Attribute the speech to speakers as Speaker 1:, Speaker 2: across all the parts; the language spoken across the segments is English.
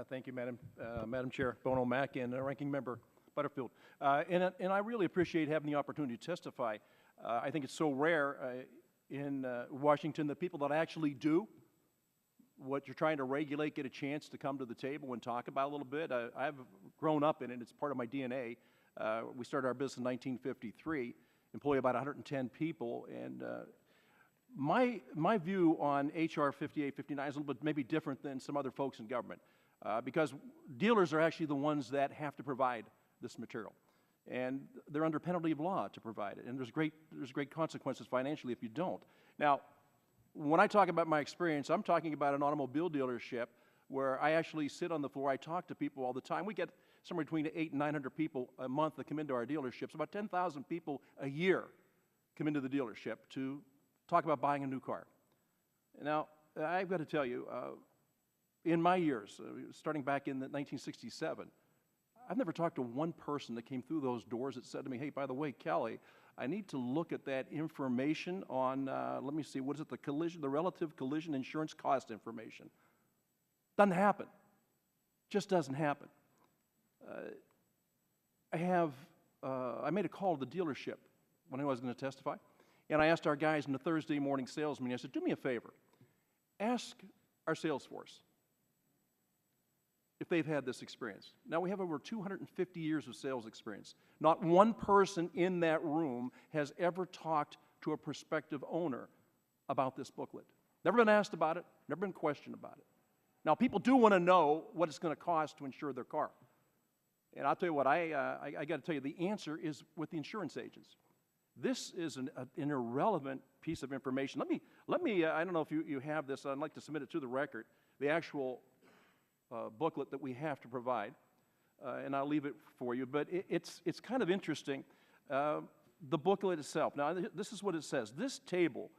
Speaker 1: Thank you, Madam Chair, Bono Mack, and Ranking Member Butterfield. And I really appreciate having the opportunity to testify. I think it's so rare in Washington that people that actually do what you're trying to regulate get a chance to come to the table and talk about it a little bit. I've grown up in it. It's part of my DNA. We started our business in 1953, employ about 110 people, and my view on H.R. 5859 is a little bit maybe different than some other folks in government, because dealers are actually the ones that have to provide this material, and they're under penalty of law to provide it, and there's great consequences financially if you don't. Now, when I talk about my experience, I'm talking about an automobile dealership where I actually sit on the floor. I talk to people all the time. We get somewhere between 800 and 900 people a month that come into our dealerships. About 10,000 people a year come into the dealership to talk about buying a new car. Now, I've got to tell you, in my years, starting back in 1967, I've never talked to one person that came through those doors that said to me, hey, by the way, Kelly, I need to look at that information on, let me see, what is it, the relative collision insurance cost information. Doesn't happen. Just doesn't happen. I made a call to the dealership when I was going to testify, and I asked our guys in the Thursday morning sales meeting, I said, do me a favor, ask our sales force if they've had this experience. Now, we have over 250 years of sales experience. Not one person in that room has ever talked to a prospective owner about this booklet. Never been asked about it, never been questioned about it. Now, people do want to know what it's going to cost to insure their car. And I'll tell you what, I got to tell you, the answer is with the insurance agents. This is an irrelevant piece of information. Let me I don't know if you have this, I'd like to submit it to the record, the actual booklet that we have to provide, and I'll leave it for you, but it's kind of interesting, the booklet itself. Now, this is what it says. This table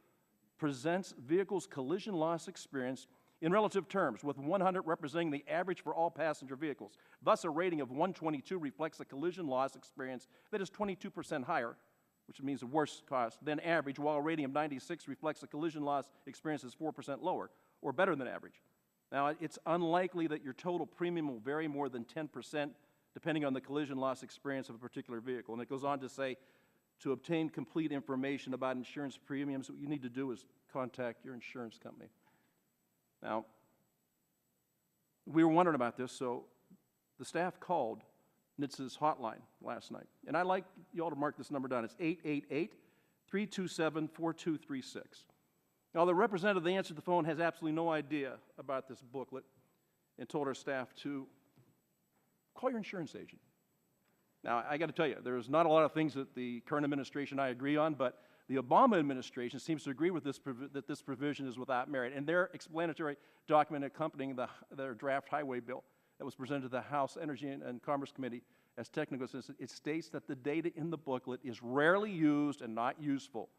Speaker 1: presents vehicles' collision loss experience in relative terms, with 100 representing the average for all passenger vehicles. Thus, a rating of 122 reflects a collision loss experience that is 22% higher, which means a worse cost, than average, while a rating of 96 reflects a collision loss experience that's 4% lower, or better than average. Now, it's unlikely that your total premium will vary more than 10% depending on the collision loss experience of a particular vehicle. And it goes on to say, to obtain complete information about insurance premiums, what you need to do is contact your insurance company. Now, we were wondering about this, so the staff called NHTSA's hotline last night. And I'd like you all to mark this number down. It's 888-327-4236. Now, the representative that answered the phone has absolutely no idea about this booklet and told our staff to call your insurance agent. Now, I got to tell you, there's not a lot of things that the current administration and I agree on, but the Obama administration seems to agree with this that this provision is without merit. And their explanatory document accompanying their draft highway bill that was presented to the House Energy and Commerce Committee as technical assistance, it states that the data in the booklet is rarely used and not useful.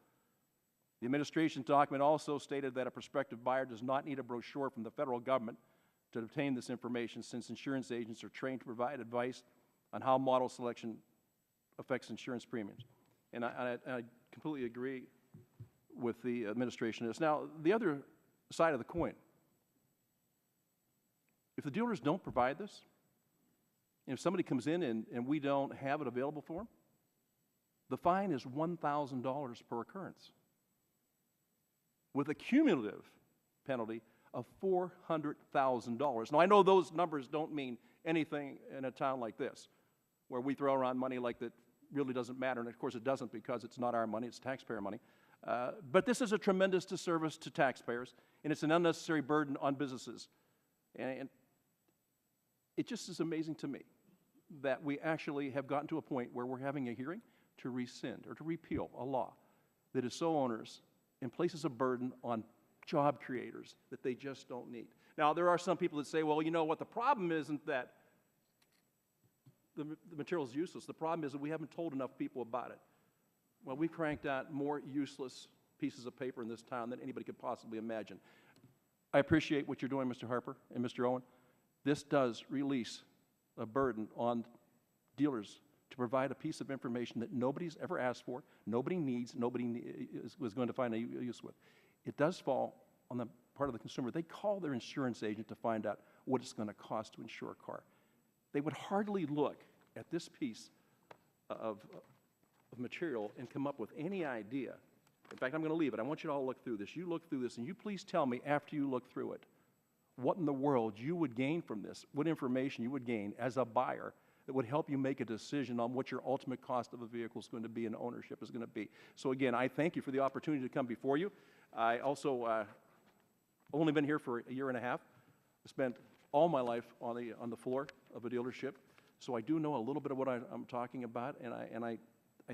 Speaker 1: The administration document also stated that a prospective buyer does not need a brochure from the federal government to obtain this information, since insurance agents are trained to provide advice on how model selection affects insurance premiums. And I completely agree with the administration on this. Now, the other side of the coin, if the dealers don't provide this, and if somebody comes in and we don't have it available for them, the fine is $1,000 per occurrence, with a cumulative penalty of $400,000. Now, I know those numbers don't mean anything in a town like this, where we throw around money like that really doesn't matter, and of course it doesn't, because it's not our money, it's taxpayer money. But this is a tremendous disservice to taxpayers, and it's an unnecessary burden on businesses. And it just is amazing to me that we actually have gotten to a point where we're having a hearing to rescind or to repeal a law that is so onerous and places a burden on job creators that they just don't need. Now, there are some people that say, well, you know what, the problem isn't that the material is useless. The problem is that we haven't told enough people about it. Well, we've cranked out more useless pieces of paper in this town than anybody could possibly imagine. I appreciate what you're doing, Mr. Harper and Mr. Owen. This does release a burden on dealers to provide a piece of information that nobody's ever asked for, nobody needs, nobody was going to find a use with. It does fall on the part of the consumer. They call their insurance agent to find out what it's going to cost to insure a car. They would hardly look at this piece of material and come up with any idea. In fact, I'm going to leave it. I want you to all look through this. You look through this, and you please tell me after you look through it what in the world you would gain from this, what information you would gain as a buyer that would help you make a decision on what your ultimate cost of a vehicle is going to be and ownership is going to be. So again, I thank you for the opportunity to come before you. I also only been here for a year and a half. I spent all my life on the floor of a dealership, so I do know a little bit of what I'm talking about, and I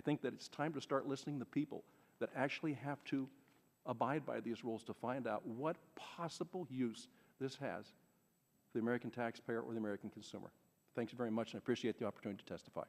Speaker 1: think that it's time to start listening to people that actually have to abide by these rules to find out what possible use this has for the American taxpayer or the American consumer. Thanks very much, and I appreciate the opportunity to testify.